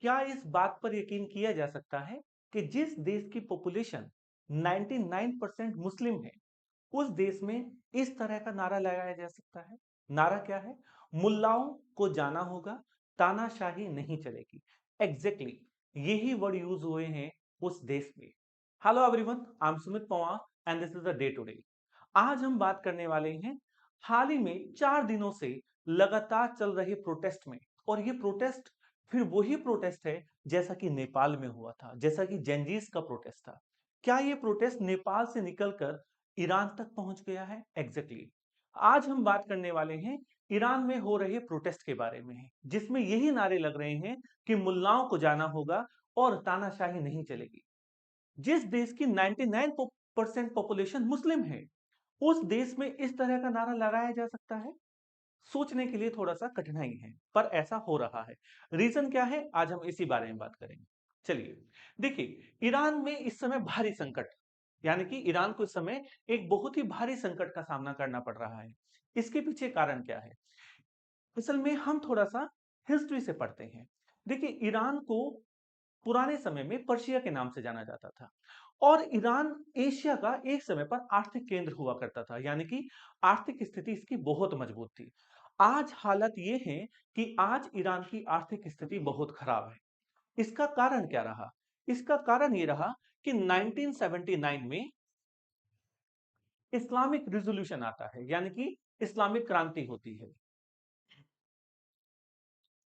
क्या इस बात पर यकीन किया जा सकता है कि जिस देश की पॉपुलेशन 99% मुस्लिम है, उस देश में इस तरह का नारा लगाया जा सकता है? नारा क्या है? मुल्लाओं को जाना होगा, तानाशाही नहीं चलेगी। एग्जैक्टली यही वर्ड यूज हुए हैं उस देश में। Hello everyone, I am Sumit Pawar and this is the day today. आज हम बात करने वाले हैं हाल ही में 4 दिनों से लगातार चल रहे प्रोटेस्ट में। और ये प्रोटेस्ट फिर वही प्रोटेस्ट है जैसा कि नेपाल में हुआ था, जैसा कि जेंजीस का प्रोटेस्ट था। क्या ये प्रोटेस्ट नेपाल से निकलकर ईरान तक पहुंच गया है? एग्जैक्टली आज हम बात करने वाले हैं ईरान में हो रहे प्रोटेस्ट के बारे में, जिसमें यही नारे लग रहे हैं कि मुल्लाओं को जाना होगा और तानाशाही नहीं चलेगी। जिस देश की 99% पॉपुलेशन मुस्लिम है, उस देश में इस तरह का नारा लगाया जा सकता है? सोचने के लिए थोड़ा सा कठिनाई है, पर ऐसा हो रहा है। रीजन क्या है, आज हम इसी बारे में बात करेंगे। चलिए देखिए, ईरान में इस समय भारी संकट, यानी कि ईरान को इस समय एक बहुत ही भारी संकट का सामना करना पड़ रहा है। इसके पीछे कारण क्या है? असल में हम थोड़ा सा हिस्ट्री से पढ़ते हैं। देखिए, ईरान को पुराने समय में पर्शिया के नाम से जाना जाता था, और ईरान एशिया का एक समय पर आर्थिक केंद्र हुआ करता था, यानी कि आर्थिक स्थिति इसकी बहुत मजबूत थी। आज हालत यह है कि आज ईरान की आर्थिक स्थिति बहुत खराब है। इसका कारण क्या रहा? इसका कारण ये रहा कि 1979 में इस्लामिक रिवॉल्यूशन आता है, यानी कि इस्लामिक क्रांति होती है।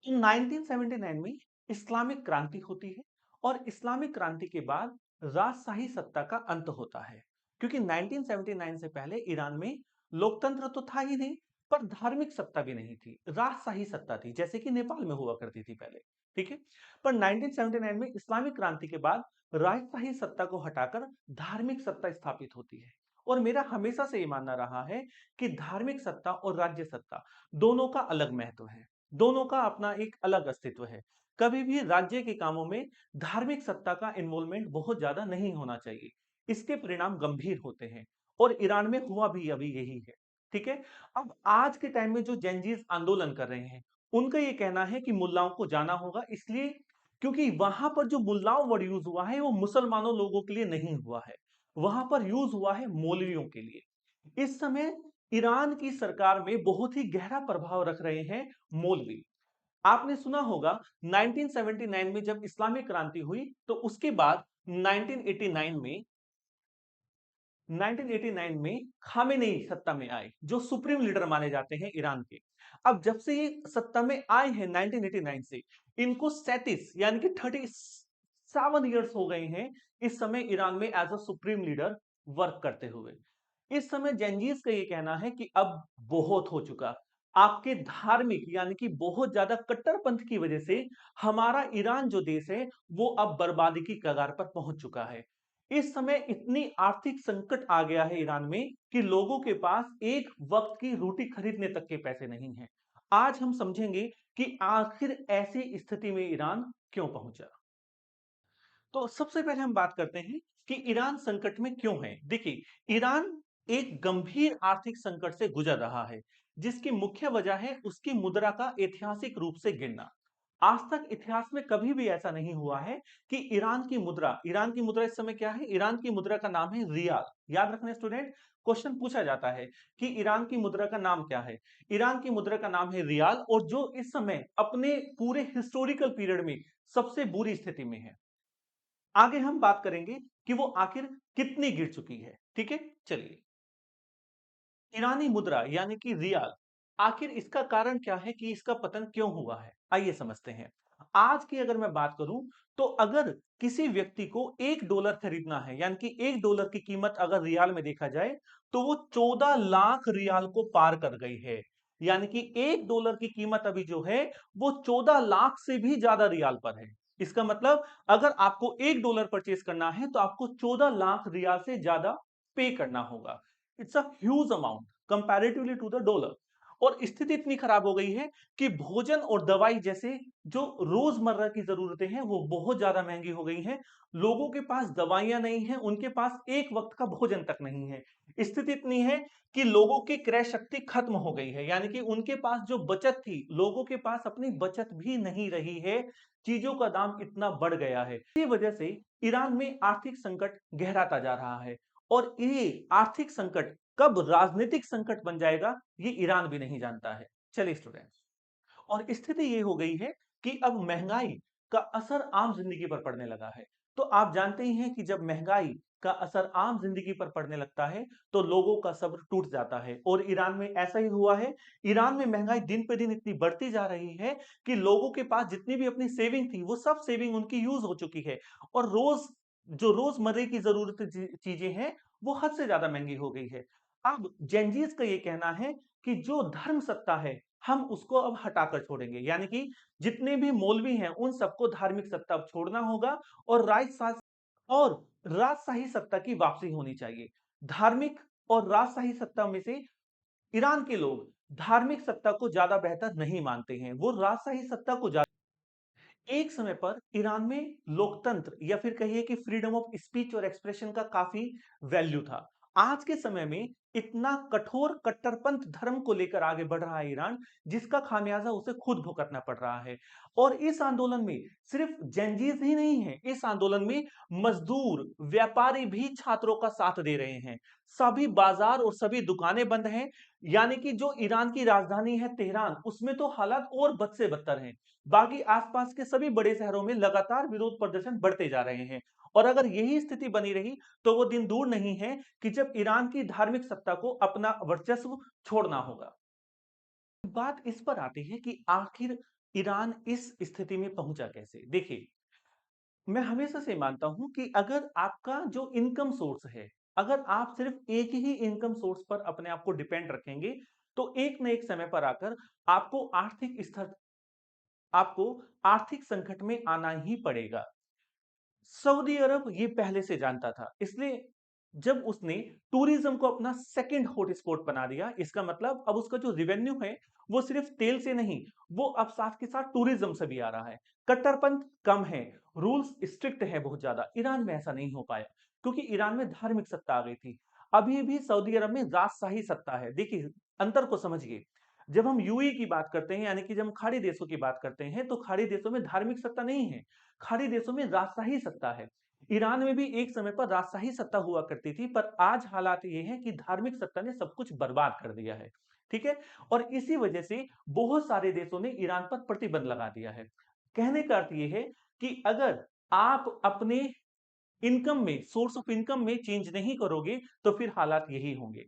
1979 में इस्लामिक क्रांति होती है, और इस्लामिक क्रांति के बाद राजशाही सत्ता का अंत होता है। क्योंकि 1979 से पहले ईरान में लोकतंत्र तो था ही नहीं, पर धार्मिक सत्ता भी नहीं थी, राजशाही सत्ता थी, जैसे कि नेपाल में हुआ करती थी पहले। ठीक है, पर 1979 में इस्लामिक क्रांति के बाद राजशाही सत्ता को हटाकर धार्मिक सत्ता स्थापित होती है। और मेरा हमेशा से ये मानना रहा है कि धार्मिक सत्ता और राज्य सत्ता दोनों का अलग महत्व है, दोनों का अपना एक अलग अस्तित्व है। कभी भी राज्य के कामों में धार्मिक सत्ता का इन्वॉल्वमेंट बहुत ज्यादा नहीं होना चाहिए। इसके परिणाम गंभीर होते हैं, और ईरान में हुआ भी अभी यही है। ठीक है, अब आज के टाइम में जो जेनजीज आंदोलन कर रहे हैं, उनका ये कहना है कि मुल्लाओं को जाना होगा, इसलिए क्योंकि वहां पर जो मुल्लाओं वर्ड यूज हुआ है वो मुसलमानों लोगों के लिए नहीं हुआ है, वहां पर यूज हुआ है मौलवियों के लिए। इस समय ईरान की सरकार में बहुत ही गहरा प्रभाव रख रहे हैं मौलवी। आपने सुना होगा 1979 में जब इस्लामिक क्रांति हुई, तो उसके बाद 1989 में खामेनेई सत्ता में आए, जो सुप्रीम लीडर माने जाते हैं ईरान के। अब जब से ये सत्ता में आए हैं 1989 से, इनको 37 यानी कि 37 ईयर्स हो गए हैं इस समय ईरान में as a supreme leader work करते हुए। इस समय जेनजीज का ये कहना है कि अब बहुत हो चुका, आपके धार्मिक यानी कि बहुत ज्यादा कट्टरपंथ की वजह से हमारा ईरान जो देश है वो अब बर्बादी की कगार पर पहुंच चुका है। इस समय इतनी आर्थिक संकट आ गया है ईरान में कि लोगों के पास एक वक्त की रोटी खरीदने तक के पैसे नहीं हैं। आज हम समझेंगे कि आखिर ऐसी स्थिति में ईरान क्यों पहुंचा। तो सबसे पहले हम बात करते हैं कि ईरान संकट में क्यों है। देखिए, ईरान एक गंभीर आर्थिक संकट से गुजर रहा है, जिसकी मुख्य वजह है उसकी मुद्रा का ऐतिहासिक रूप से गिरना। आज तक इतिहास में कभी भी ऐसा नहीं हुआ है कि ईरान की मुद्रा इस समय क्या है? ईरान की मुद्रा का नाम है रियाल। याद रखना स्टूडेंट, क्वेश्चन पूछा जाता है कि ईरान की मुद्रा का नाम क्या है। ईरान की मुद्रा का नाम है रियाल, और जो इस समय अपने पूरे हिस्टोरिकल पीरियड में सबसे बुरी स्थिति में है। आगे हम बात करेंगे कि वो आखिर कितनी गिर चुकी है। ठीक है, चलिए, ईरानी मुद्रा यानी कि रियाल, आखिर इसका कारण क्या है कि इसका पतन क्यों हुआ है? आइए समझते हैं। आज की अगर मैं बात करूं, तो अगर किसी व्यक्ति को $1 खरीदना है, यानी कि $1 की कीमत अगर रियाल में देखा जाए, तो वो 14 लाख रियाल को पार कर गई है। यानी कि $1 की कीमत अभी जो है वो 14 लाख से भी ज्यादा रियाल पर है। इसका मतलब अगर आपको $1 परचेज करना है, तो आपको 14 लाख रियाल से ज्यादा पे करना होगा। It's a huge amount comparatively to the dollar. और स्थिति इतनी खराब हो गई है कि भोजन और दवाई जैसे जो रोजमर्रा की जरूरतें हैं वो बहुत ज्यादा महंगी हो गई हैं। लोगों के पास दवाइयां नहीं हैं, उनके पास एक वक्त का भोजन तक नहीं है। स्थिति इतनी है कि लोगों की क्रय शक्ति खत्म हो गई है, यानी कि उनके पास जो बचत थी, लोगों के पास अपनी बचत भी नहीं रही है। चीजों का दाम इतना बढ़ गया है, इसी वजह से ईरान में आर्थिक संकट गहराता जा रहा है। और ये आर्थिक संकट कब राजनीतिक संकट बन जाएगा, ये ईरान भी नहीं जानता है। चलिए स्टूडेंट्स, और स्थिति ये हो गई है कि अब महंगाई का असर आम जिंदगी पर पड़ने लगा है। तो आप जानते ही हैं कि जब महंगाई का असर आम जिंदगी पर पड़ने लगता है तो लोगों का सब्र टूट जाता है, और ईरान में ऐसा ही हुआ है। ईरान में महंगाई दिन पे दिन इतनी बढ़ती जा रही है कि लोगों के पास जितनी भी अपनी सेविंग थी वो सब सेविंग उनकी यूज हो चुकी है, और जो रोजमर्रे की जरूरत चीजें हैं वो हद से ज्यादा महंगी हो गई है। अब जेनजीज का ये कहना है कि जो धर्म सत्ता है हम उसको अब हटाकर छोड़ेंगे, यानी कि जितने भी मौलवी हैं उन सबको धार्मिक सत्ता अब छोड़ना होगा, और और राजशाही सत्ता की वापसी होनी चाहिए। धार्मिक और राजशाही सत्ता में से ईरान के लोग धार्मिक सत्ता को ज्यादा बेहतर नहीं मानते हैं, वो राजशाही सत्ता को ज्यादा। एक समय पर ईरान में लोकतंत्र या फिर कहिए कि फ्रीडम ऑफ स्पीच और एक्सप्रेशन का काफी वैल्यू था। आज के समय में इतना कठोर कट्टरपंथ धर्म को लेकर आगे बढ़ रहा है ईरान, जिसका खामियाजा उसे खुद भुगतना पड़ रहा है। और इस आंदोलन में सिर्फ जेनजीज ही नहीं है, इस आंदोलन में मजदूर व्यापारी भी छात्रों का साथ दे रहे हैं। सभी बाजार और सभी दुकानें बंद हैं, यानी कि जो ईरान की राजधानी है तेहरान, उसमें तो हालात और बद से बदतर हैं। बाकी आसपास के सभी बड़े शहरों में लगातार विरोध प्रदर्शन बढ़ते जा रहे हैं। और अगर यही स्थिति बनी रही तो वो दिन दूर नहीं है कि जब ईरान की धार्मिक सत्ता को अपना वर्चस्व छोड़ना होगा। बात इस पर आती है कि आखिर ईरान इस स्थिति में पहुंचा कैसे। देखिए, मैं हमेशा से मानता हूं कि अगर आपका जो इनकम सोर्स है, अगर आप सिर्फ एक ही इनकम सोर्स पर अपने आप को डिपेंड रखेंगे तो एक न एक समय पर आकर आपको आपको आर्थिक संकट में आना ही पड़ेगा। सऊदी अरब ये पहले से जानता था, इसलिए जब उसने टूरिज्म को अपना सेकंड हॉटस्पॉट बना दिया, इसका मतलब अब उसका जो रेवेन्यू है वो सिर्फ तेल से नहीं, वो अब साथ के साथ टूरिज्म से भी आ रहा है। कट्टरपंथ कम है, रूल्स स्ट्रिक्ट है बहुत ज्यादा। ईरान में ऐसा नहीं हो पाया क्योंकि ईरान में धार्मिक सत्ता आ गई थी। अभी भी सऊदी अरब में राजशाही सत्ता है। देखिए, अंतर को समझिए। जब हम यूएई की बात करते हैं, यानी कि जब हम खाड़ी देशों की बात करते हैं, तो खाड़ी देशों में धार्मिक सत्ता नहीं है, खाड़ी देशों में राजशाही सत्ता है। ईरान में भी एक समय पर राजशाही सत्ता हुआ करती थी, पर आज हालात ये हैं कि धार्मिक सत्ता ने सब कुछ बर्बाद कर दिया है। ठीक है, और इसी वजह से बहुत सारे देशों ने ईरान पर प्रतिबंध लगा दिया है। कहने का अर्थ ये है कि अगर आप अपने इनकम में, सोर्स ऑफ इनकम में चेंज नहीं करोगे तो फिर हालात यही होंगे।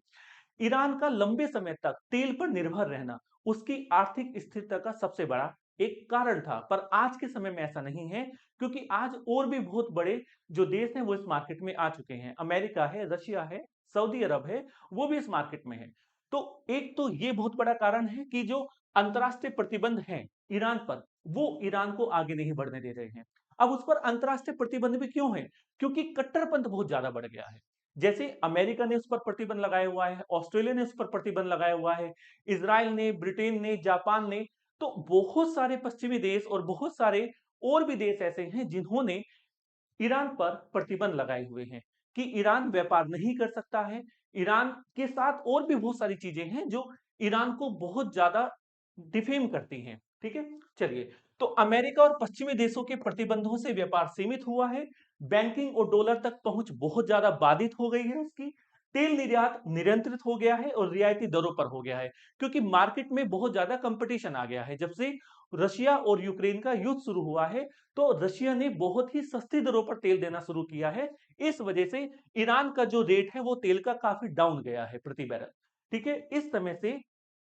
ईरान का लंबे समय तक तेल पर निर्भर रहना उसकी आर्थिक स्थिरता का सबसे बड़ा एक कारण था, पर आज के समय में ऐसा नहीं है, क्योंकि आज और भी बहुत बड़े जो देश हैं वो इस मार्केट में आ चुके हैं। अमेरिका है, रशिया है, सऊदी अरब है, वो भी इस मार्केट में है। तो एक तो ये बहुत बड़ा कारण है कि जो अंतरराष्ट्रीय प्रतिबंध हैं ईरान पर, वो ईरान को आगे नहीं बढ़ने दे रहे हैं। अब उस पर अंतरराष्ट्रीय प्रतिबंध भी क्यों है? क्योंकि कट्टरपंथ बहुत ज्यादा बढ़ गया है। जैसे अमेरिका ने उस पर प्रतिबंध लगाया हुआ है, ऑस्ट्रेलिया ने उस पर प्रतिबंध लगाया हुआ है, इजराइल ने, ब्रिटेन ने, जापान ने, तो बहुत सारे पश्चिमी देश और बहुत सारे और भी देश ऐसे हैं जिन्होंने ईरान पर प्रतिबंध लगाए हुए हैं कि ईरान व्यापार नहीं कर सकता है। ईरान के साथ और भी बहुत सारी चीजें हैं जो ईरान को बहुत ज्यादा डिफेम करती हैं। ठीक है, चलिए। तो अमेरिका और पश्चिमी देशों के प्रतिबंधों से व्यापार सीमित हुआ है, बैंकिंग और डॉलर तक पहुंच बहुत ज्यादा बाधित हो गई है उसकी, तेल निर्यात नियंत्रित हो गया है और रियायती दरों पर हो गया है, क्योंकि मार्केट में बहुत ज्यादा कंपटीशन आ गया है। जब से रशिया और यूक्रेन का युद्ध शुरू हुआ है तो रशिया ने बहुत ही सस्ती दरों पर तेल देना शुरू किया है। इस वजह से ईरान का जो रेट है वो तेल का काफी डाउन गया है प्रति बैरल। ठीक है,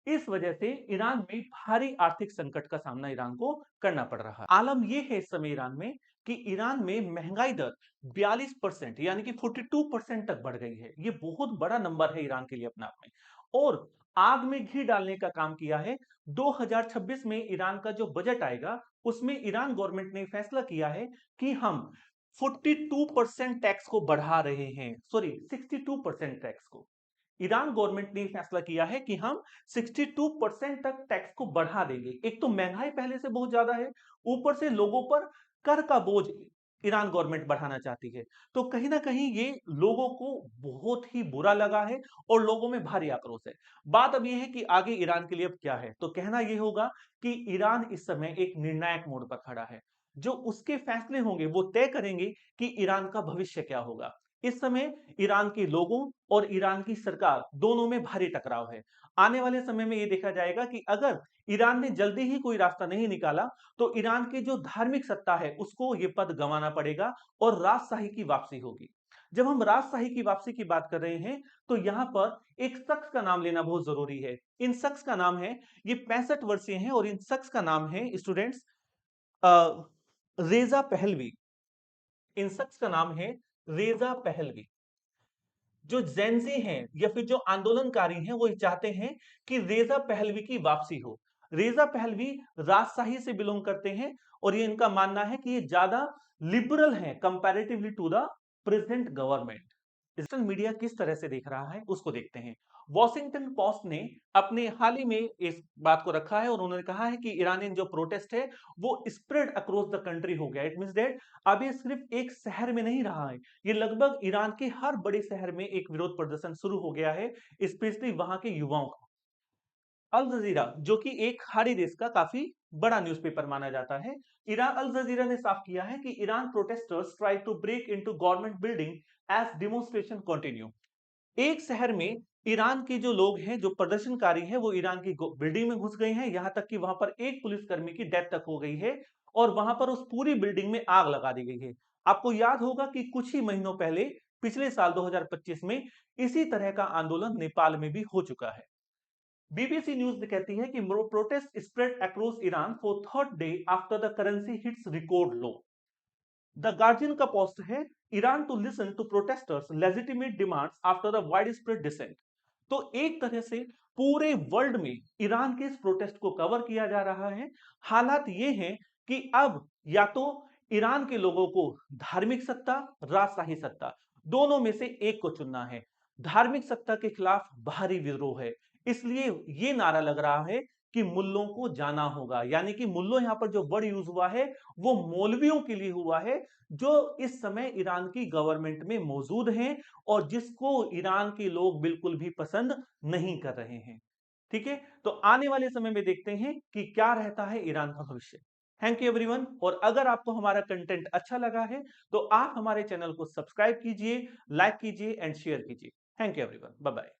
इस वजह से ईरान में भारी आर्थिक संकट का सामना ईरान को करना पड़ रहा है। आलम यह है इस समय ईरान में कि ईरान में महंगाई दर 42% यानी कि 42% तक बढ़ गई है। ये बहुत बड़ा नंबर है ईरान के लिए अपने आप में। और आग में घी डालने का काम किया है। 2026 में ईरान का जो बजट आएगा उसमें ईरान गवर्नमेंट ने फैसला किया है कि हम 42% टैक्स को बढ़ा रहे हैं, सॉरी 62% टैक्स को। ईरान गवर्नमेंट ने फैसला किया है कि हम 62% तक टैक्स को बढ़ा देंगे। एक तो महंगाई पहले से बहुत ज्यादा है, ऊपर से लोगों पर कर का बोझ ईरान गवर्नमेंट बढ़ाना चाहती है। तो कहीं ना कहीं ये लोगों को बहुत ही बुरा लगा है और लोगों में भारी आक्रोश है। बात अब ये है कि आगे ईरान के लिए अब क्या है। तो कहना ये होगा कि ईरान इस समय एक निर्णायक मोड़ पर खड़ा है। जो उसके फैसले होंगे वो तय करेंगे कि ईरान का भविष्य क्या होगा। इस समय ईरान के लोगों और ईरान की सरकार दोनों में भारी टकराव है। आने वाले समय में यह देखा जाएगा कि अगर ईरान ने जल्दी ही कोई रास्ता नहीं निकाला तो ईरान की जो धार्मिक सत्ता है उसको ये पद गंवाना पड़ेगा और राजशाही की वापसी होगी। जब हम राजशाही की वापसी की बात कर रहे हैं तो यहां पर एक शख्स का नाम लेना बहुत जरूरी है। इन शख्स का नाम है, ये 65 वर्षीय हैं और इन शख्स का नाम है स्टूडेंट्स रेजा पहलवी। इन शख्स का नाम है रेजा पहलवी। जो जेंजी हैं या फिर जो आंदोलनकारी हैं वो चाहते हैं कि रेजा पहलवी की वापसी हो। रेजा पहलवी राजशाही से बिलोंग करते हैं और ये इनका मानना है कि ये ज्यादा लिबरल हैं comparatively to the present government. Digital media किस तरह से देख रहा है उसको देखते हैं। वॉशिंगटन पोस्ट ने अपने हाल ही में इस बात को रखा है और उन्होंने कहा है कि ईरानियन जो प्रोटेस्ट है वो स्प्रेड अक्रॉस द कंट्री हो गया। इट मींस दैट अब ये सिर्फ एक शहर में नहीं रहा है, ये लगभग ईरान के हर बड़े शहर में एक विरोध प्रदर्शन शुरू हो गया है, स्पेशली वहां के युवाओं का। अल जजीरा जो कि एक खाड़ी देश का काफी बड़ा न्यूज़पेपर माना जाता है, ईरान अल जजीरा ने साफ किया है कि Iran protesters try to break into government building as demonstration continue. एक शहर में ईरान के जो लोग हैं, जो प्रदर्शनकारी हैं, वो ईरान की बिल्डिंग में घुस गए हैं, यहां तक कि वहां पर एक पुलिसकर्मी की डेथ तक हो गई है और वहां पर उस पूरी बिल्डिंग में आग लगा दी गई है। आपको याद होगा कि कुछ ही महीनों पहले पिछले साल 2025 में इसी तरह का आंदोलन नेपाल में भी हो चुका है। बीबीसी न्यूज कहती है कि protest spread across Iran for third day after the currency hits record low. The Guardian का पोस्ट है, Iran to listen to protesters legitimate demands after the widespread dissent. तो एक तरह से पूरे वर्ल्ड में ईरान के इस प्रोटेस्ट को कवर किया जा रहा है। हालात ये हैं कि अब या तो ईरान के लोगों को धार्मिक सत्ता, राजशाही सत्ता, दोनों में से एक को चुनना है। धार्मिक सत्ता के खिलाफ भारी विद्रोह है, इसलिए ये नारा लग रहा है कि मुल्लों को जाना होगा। यानी कि मुल्लों यहां पर जो वर्ड यूज हुआ है वो मौलवियों के लिए हुआ है, जो इस समय ईरान की गवर्नमेंट में मौजूद हैं और जिसको ईरान के लोग बिल्कुल भी पसंद नहीं कर रहे हैं। ठीक है, तो आने वाले समय में देखते हैं कि क्या रहता है ईरान का भविष्य। Thank you everyone. और अगर आपको हमारा कंटेंट अच्छा लगा है तो आप हमारे चैनल को सब्सक्राइब कीजिए, लाइक कीजिए एंड शेयर कीजिए। Thank you everyone, bye bye.